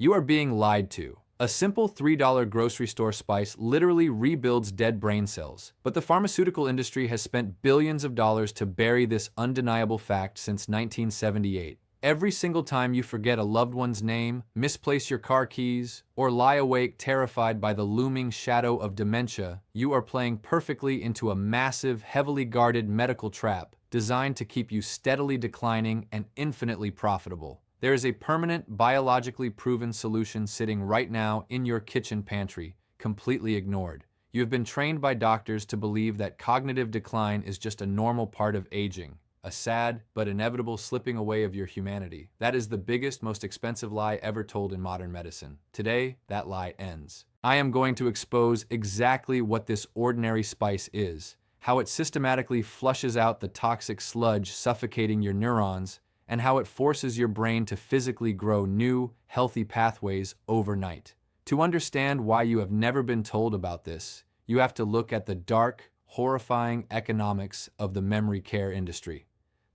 You are being lied to. A simple $3 grocery store spice literally rebuilds dead brain cells. But the pharmaceutical industry has spent billions of dollars to bury this undeniable fact since 1978. Every single time you forget a loved one's name, misplace your car keys, or lie awake terrified by the looming shadow of dementia, you are playing perfectly into a massive, heavily guarded medical trap designed to keep you steadily declining and infinitely profitable. There is a permanent, biologically proven solution sitting right now in your kitchen pantry, completely ignored. You have been trained by doctors to believe that cognitive decline is just a normal part of aging, a sad but inevitable slipping away of your humanity. That is the biggest, most expensive lie ever told in modern medicine. Today, that lie ends. I am going to expose exactly what this ordinary spice is, how it systematically flushes out the toxic sludge suffocating your neurons, and how it forces your brain to physically grow new, healthy pathways overnight. To understand why you have never been told about this, you have to look at the dark, horrifying economics of the memory care industry.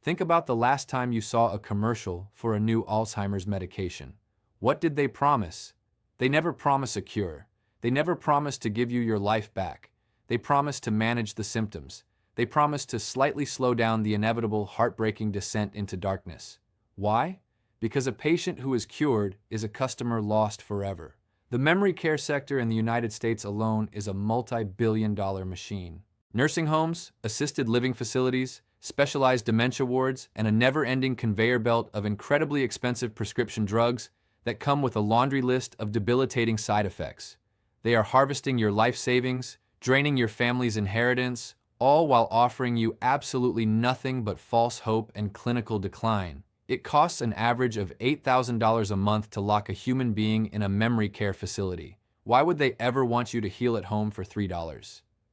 Think about the last time you saw a commercial for a new Alzheimer's medication. What did they promise? They never promise a cure. They never promise to give you your life back. They promise to manage the symptoms. They promise to slightly slow down the inevitable, heartbreaking descent into darkness. Why? Because a patient who is cured is a customer lost forever. The memory care sector in the United States alone is a multi-billion-dollar machine. Nursing homes, assisted living facilities, specialized dementia wards, and a never-ending conveyor belt of incredibly expensive prescription drugs that come with a laundry list of debilitating side effects. They are harvesting your life savings, draining your family's inheritance, all while offering you absolutely nothing but false hope and clinical decline. It costs an average of $8,000 a month to lock a human being in a memory care facility. Why would they ever want you to heal at home for $3?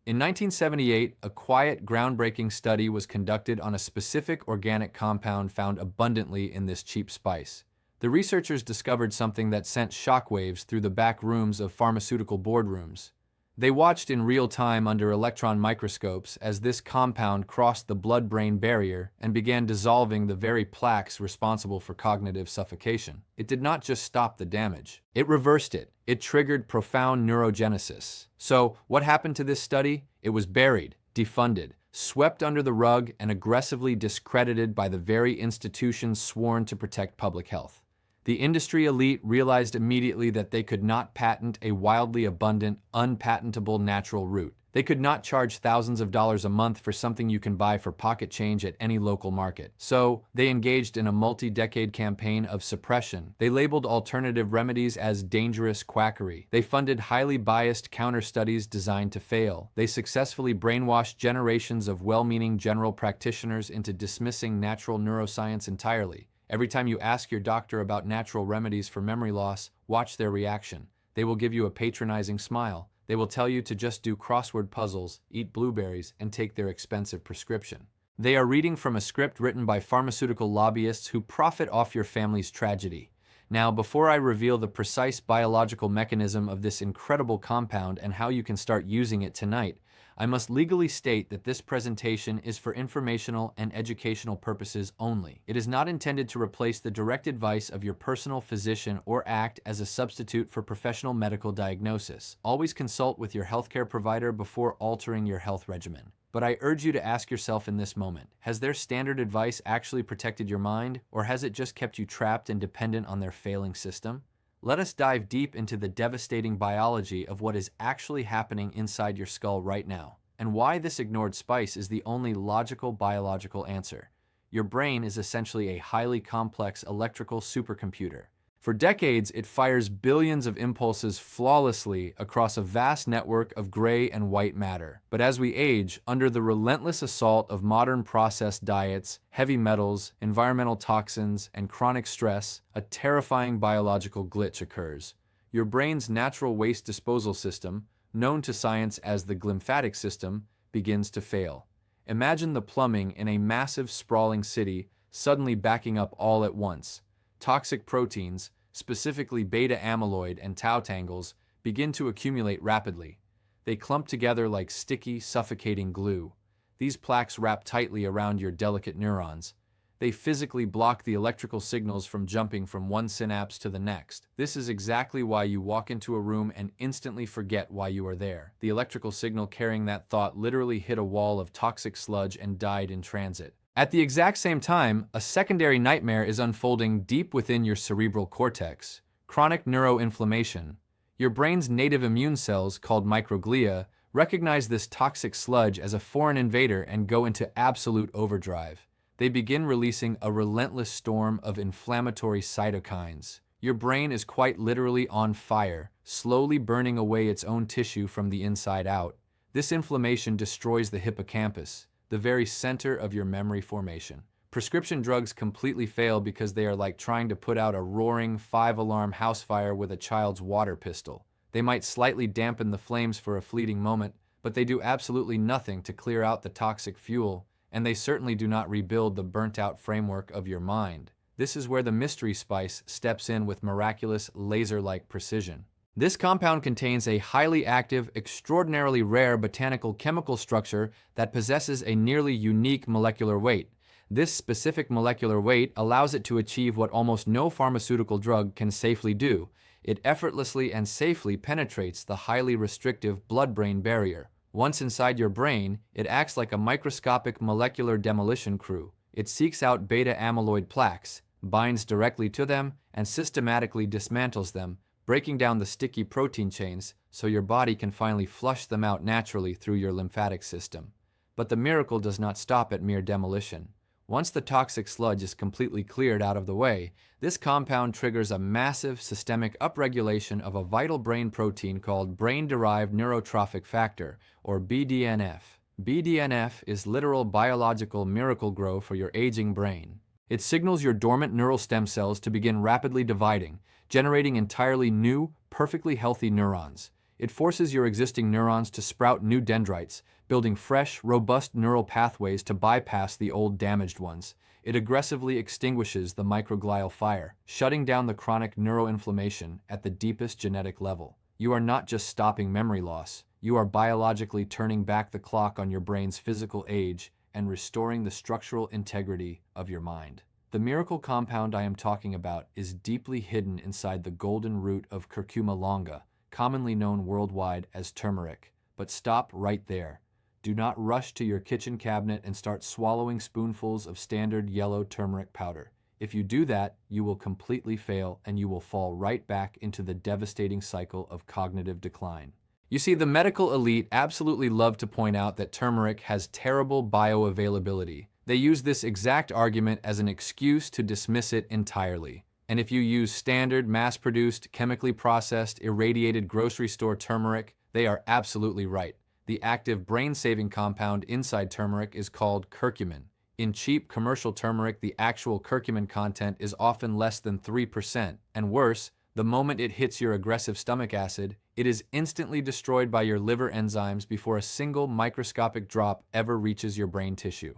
In 1978, a quiet, groundbreaking study was conducted on a specific organic compound found abundantly in this cheap spice. The researchers discovered something that sent shockwaves through the back rooms of pharmaceutical boardrooms. They watched in real time under electron microscopes as this compound crossed the blood-brain barrier and began dissolving the very plaques responsible for cognitive suffocation. It did not just stop the damage. It reversed it. It triggered profound neurogenesis. So, what happened to this study? It was buried, defunded, swept under the rug, and aggressively discredited by the very institutions sworn to protect public health. The industry elite realized immediately that they could not patent a wildly abundant, unpatentable natural root. They could not charge thousands of dollars a month for something you can buy for pocket change at any local market. So, they engaged in a multi-decade campaign of suppression. They labeled alternative remedies as dangerous quackery. They funded highly biased counter-studies designed to fail. They successfully brainwashed generations of well-meaning general practitioners into dismissing natural neuroscience entirely. Every time you ask your doctor about natural remedies for memory loss, watch their reaction. They will give you a patronizing smile. They will tell you to just do crossword puzzles, eat blueberries, and take their expensive prescription. They are reading from a script written by pharmaceutical lobbyists who profit off your family's tragedy. Now, before I reveal the precise biological mechanism of this incredible compound and how you can start using it tonight, I must legally state that this presentation is for informational and educational purposes only. It is not intended to replace the direct advice of your personal physician or act as a substitute for professional medical diagnosis. Always consult with your healthcare provider before altering your health regimen. But I urge you to ask yourself in this moment, has their standard advice actually protected your mind, or has it just kept you trapped and dependent on their failing system? Let us dive deep into the devastating biology of what is actually happening inside your skull right now, and why this ignored spice is the only logical biological answer. Your brain is essentially a highly complex electrical supercomputer. For decades, it fires billions of impulses flawlessly across a vast network of gray and white matter. But as we age, under the relentless assault of modern processed diets, heavy metals, environmental toxins, and chronic stress, a terrifying biological glitch occurs. Your brain's natural waste disposal system, known to science as the glymphatic system, begins to fail. Imagine the plumbing in a massive, sprawling city suddenly backing up all at once. Toxic proteins, specifically beta-amyloid and tau tangles, begin to accumulate rapidly. They clump together like sticky, suffocating glue. These plaques wrap tightly around your delicate neurons. They physically block the electrical signals from jumping from one synapse to the next. This is exactly why you walk into a room and instantly forget why you are there. The electrical signal carrying that thought literally hit a wall of toxic sludge and died in transit. At the exact same time, a secondary nightmare is unfolding deep within your cerebral cortex: chronic neuroinflammation. Your brain's native immune cells, called microglia, recognize this toxic sludge as a foreign invader and go into absolute overdrive. They begin releasing a relentless storm of inflammatory cytokines. Your brain is quite literally on fire, slowly burning away its own tissue from the inside out. This inflammation destroys the hippocampus, the very center of your memory formation. Prescription drugs completely fail because they are like trying to put out a roaring 5-alarm house fire with a child's water pistol. They might slightly dampen the flames for a fleeting moment, but they do absolutely nothing to clear out the toxic fuel, and they certainly do not rebuild the burnt-out framework of your mind. This is where the mystery spice steps in with miraculous, laser-like precision. This compound contains a highly active, extraordinarily rare botanical chemical structure that possesses a nearly unique molecular weight. This specific molecular weight allows it to achieve what almost no pharmaceutical drug can safely do. It effortlessly and safely penetrates the highly restrictive blood-brain barrier. Once inside your brain, it acts like a microscopic molecular demolition crew. It seeks out beta-amyloid plaques, binds directly to them, and systematically dismantles them, breaking down the sticky protein chains so your body can finally flush them out naturally through your lymphatic system. But the miracle does not stop at mere demolition. Once the toxic sludge is completely cleared out of the way, this compound triggers a massive systemic upregulation of a vital brain protein called brain-derived neurotrophic factor, or BDNF. BDNF is literal biological miracle-gro for your aging brain. It signals your dormant neural stem cells to begin rapidly dividing, generating entirely new, perfectly healthy neurons. It forces your existing neurons to sprout new dendrites, building fresh, robust neural pathways to bypass the old damaged ones. It aggressively extinguishes the microglial fire, shutting down the chronic neuroinflammation at the deepest genetic level. You are not just stopping memory loss, you are biologically turning back the clock on your brain's physical age and restoring the structural integrity of your mind. The miracle compound I am talking about is deeply hidden inside the golden root of Curcuma longa, commonly known worldwide as turmeric. But stop right there. Do not rush to your kitchen cabinet and start swallowing spoonfuls of standard yellow turmeric powder. If you do that, you will completely fail and you will fall right back into the devastating cycle of cognitive decline. You see, the medical elite absolutely love to point out that turmeric has terrible bioavailability. They use this exact argument as an excuse to dismiss it entirely. And if you use standard, mass-produced, chemically processed, irradiated grocery store turmeric, they are absolutely right. The active brain-saving compound inside turmeric is called curcumin. In cheap commercial turmeric, the actual curcumin content is often less than 3%, and worse, the moment it hits your aggressive stomach acid, it is instantly destroyed by your liver enzymes before a single microscopic drop ever reaches your brain tissue.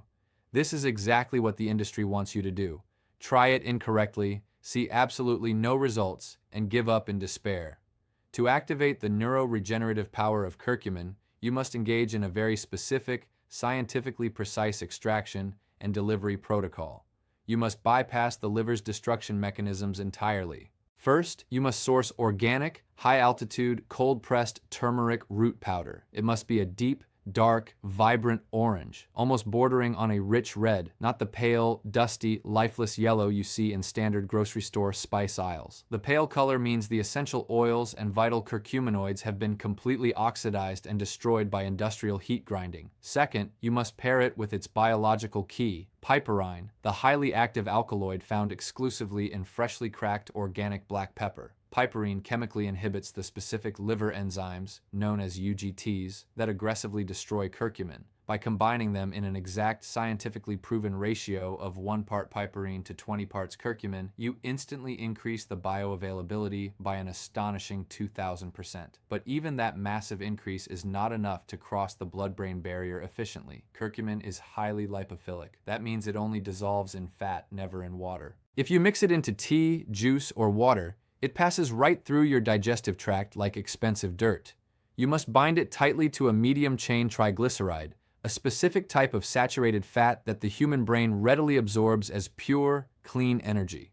This is exactly what the industry wants you to do. Try it incorrectly, see absolutely no results, and give up in despair. To activate the neuroregenerative power of curcumin, you must engage in a very specific, scientifically precise extraction and delivery protocol. You must bypass the liver's destruction mechanisms entirely. First, you must source organic, high-altitude, cold-pressed turmeric root powder. It must be a deep, dark, vibrant orange, almost bordering on a rich red, not the pale, dusty, lifeless yellow you see in standard grocery store spice aisles. The pale color means the essential oils and vital curcuminoids have been completely oxidized and destroyed by industrial heat grinding. Second, you must pair it with its biological key, piperine, the highly active alkaloid found exclusively in freshly cracked organic black pepper. Piperine chemically inhibits the specific liver enzymes, known as UGTs, that aggressively destroy curcumin. By combining them in an exact scientifically proven ratio of 1 part piperine to 20 parts curcumin, you instantly increase the bioavailability by an astonishing 2,000%. But even that massive increase is not enough to cross the blood-brain barrier efficiently. Curcumin is highly lipophilic. That means it only dissolves in fat, never in water. If you mix it into tea, juice, or water, it passes right through your digestive tract like expensive dirt. You must bind it tightly to a medium-chain triglyceride, a specific type of saturated fat that the human brain readily absorbs as pure, clean energy.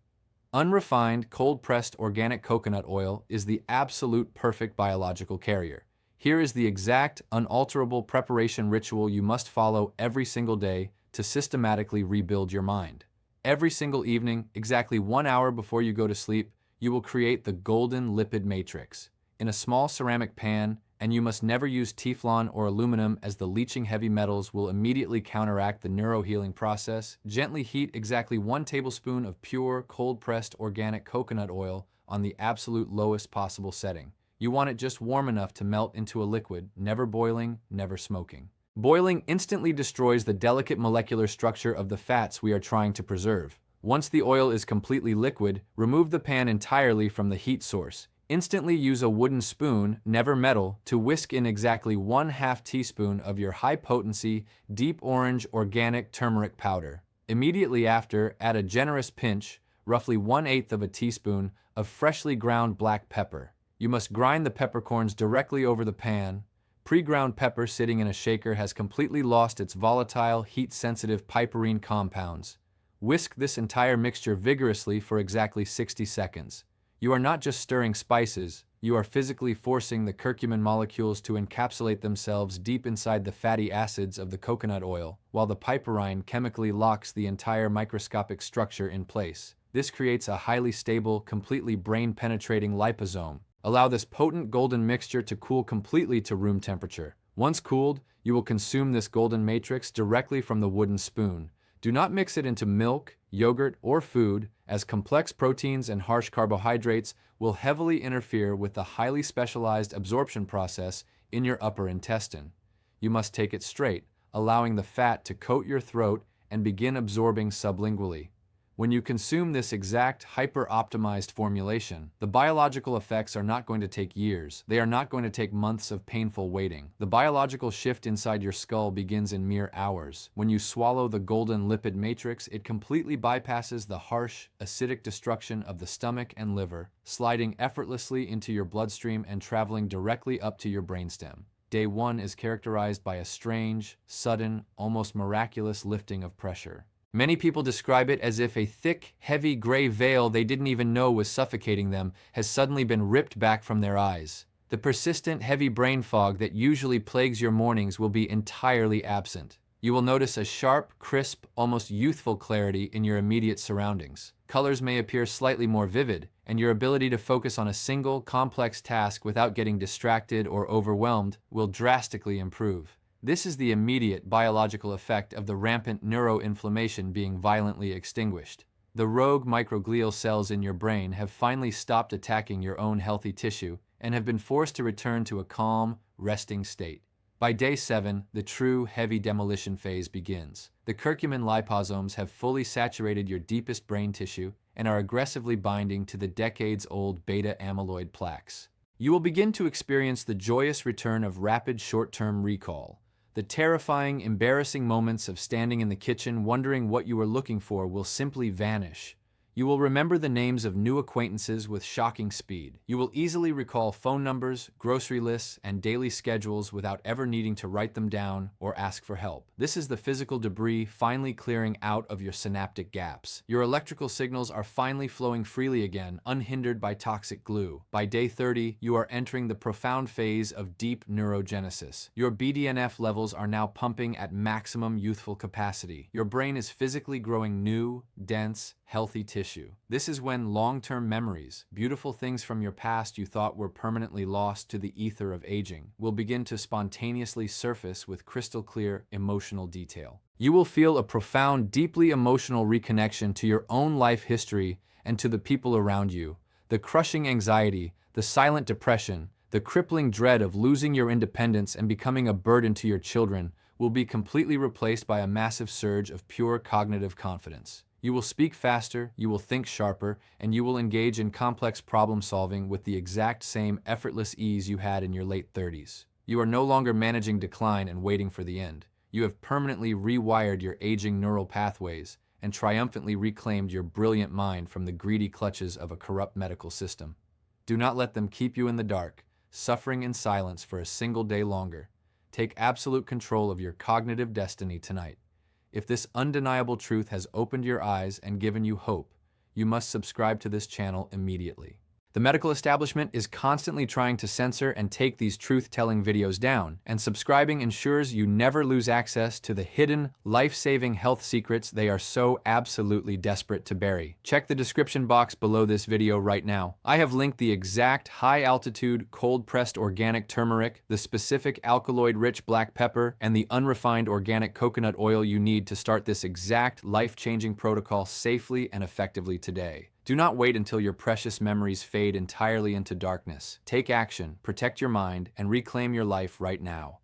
Unrefined, cold-pressed organic coconut oil is the absolute perfect biological carrier. Here is the exact, unalterable preparation ritual you must follow every single day to systematically rebuild your mind. Every single evening, exactly 1 hour before you go to sleep, you will create the golden lipid matrix. In a small ceramic pan, and you must never use Teflon or aluminum as the leaching heavy metals will immediately counteract the neurohealing process. Gently heat exactly 1 tablespoon of pure, cold-pressed organic coconut oil on the absolute lowest possible setting. You want it just warm enough to melt into a liquid, never boiling, never smoking. Boiling instantly destroys the delicate molecular structure of the fats we are trying to preserve. Once the oil is completely liquid, remove the pan entirely from the heat source. Instantly use a wooden spoon, never metal, to whisk in exactly 1/2 teaspoon of your high-potency, deep orange organic turmeric powder. Immediately after, add a generous pinch, roughly 1/8 of a teaspoon, of freshly ground black pepper. You must grind the peppercorns directly over the pan. Pre-ground pepper sitting in a shaker has completely lost its volatile, heat-sensitive piperine compounds. Whisk this entire mixture vigorously for exactly 60 seconds. You are not just stirring spices, you are physically forcing the curcumin molecules to encapsulate themselves deep inside the fatty acids of the coconut oil, while the piperine chemically locks the entire microscopic structure in place. This creates a highly stable, completely brain-penetrating liposome. Allow this potent golden mixture to cool completely to room temperature. Once cooled, you will consume this golden matrix directly from the wooden spoon. Do not mix it into milk, yogurt, or food, as complex proteins and harsh carbohydrates will heavily interfere with the highly specialized absorption process in your upper intestine. You must take it straight, allowing the fat to coat your throat and begin absorbing sublingually. When you consume this exact hyper-optimized formulation, the biological effects are not going to take years. They are not going to take months of painful waiting. The biological shift inside your skull begins in mere hours. When you swallow the golden lipid matrix, it completely bypasses the harsh, acidic destruction of the stomach and liver, sliding effortlessly into your bloodstream and traveling directly up to your brainstem. Day 1 is characterized by a strange, sudden, almost miraculous lifting of pressure. Many people describe it as if a thick, heavy gray veil they didn't even know was suffocating them has suddenly been ripped back from their eyes. The persistent, heavy brain fog that usually plagues your mornings will be entirely absent. You will notice a sharp, crisp, almost youthful clarity in your immediate surroundings. Colors may appear slightly more vivid, and your ability to focus on a single, complex task without getting distracted or overwhelmed will drastically improve. This is the immediate biological effect of the rampant neuroinflammation being violently extinguished. The rogue microglial cells in your brain have finally stopped attacking your own healthy tissue and have been forced to return to a calm, resting state. By day 7, the true heavy demolition phase begins. The curcumin liposomes have fully saturated your deepest brain tissue and are aggressively binding to the decades-old beta-amyloid plaques. You will begin to experience the joyous return of rapid short-term recall. The terrifying, embarrassing moments of standing in the kitchen wondering what you were looking for will simply vanish. You will remember the names of new acquaintances with shocking speed. You will easily recall phone numbers, grocery lists, and daily schedules without ever needing to write them down or ask for help. This is the physical debris finally clearing out of your synaptic gaps. Your electrical signals are finally flowing freely again, unhindered by toxic glue. By day 30, you are entering the profound phase of deep neurogenesis. Your BDNF levels are now pumping at maximum youthful capacity. Your brain is physically growing new, dense, healthy tissue. This is when long-term memories, beautiful things from your past you thought were permanently lost to the ether of aging, will begin to spontaneously surface with crystal-clear emotional detail. You will feel a profound, deeply emotional reconnection to your own life history and to the people around you. The crushing anxiety, the silent depression, the crippling dread of losing your independence and becoming a burden to your children will be completely replaced by a massive surge of pure cognitive confidence. You will speak faster, you will think sharper, and you will engage in complex problem solving with the exact same effortless ease you had in your late 30s. You are no longer managing decline and waiting for the end. You have permanently rewired your aging neural pathways and triumphantly reclaimed your brilliant mind from the greedy clutches of a corrupt medical system. Do not let them keep you in the dark, suffering in silence for a single day longer. Take absolute control of your cognitive destiny tonight. If this undeniable truth has opened your eyes and given you hope, you must subscribe to this channel immediately. The medical establishment is constantly trying to censor and take these truth-telling videos down, and subscribing ensures you never lose access to the hidden, life-saving health secrets they are so absolutely desperate to bury. Check the description box below this video right now. I have linked the exact high-altitude, cold-pressed organic turmeric, the specific alkaloid-rich black pepper, and the unrefined organic coconut oil you need to start this exact life-changing protocol safely and effectively today. Do not wait until your precious memories fade entirely into darkness. Take action, protect your mind, and reclaim your life right now.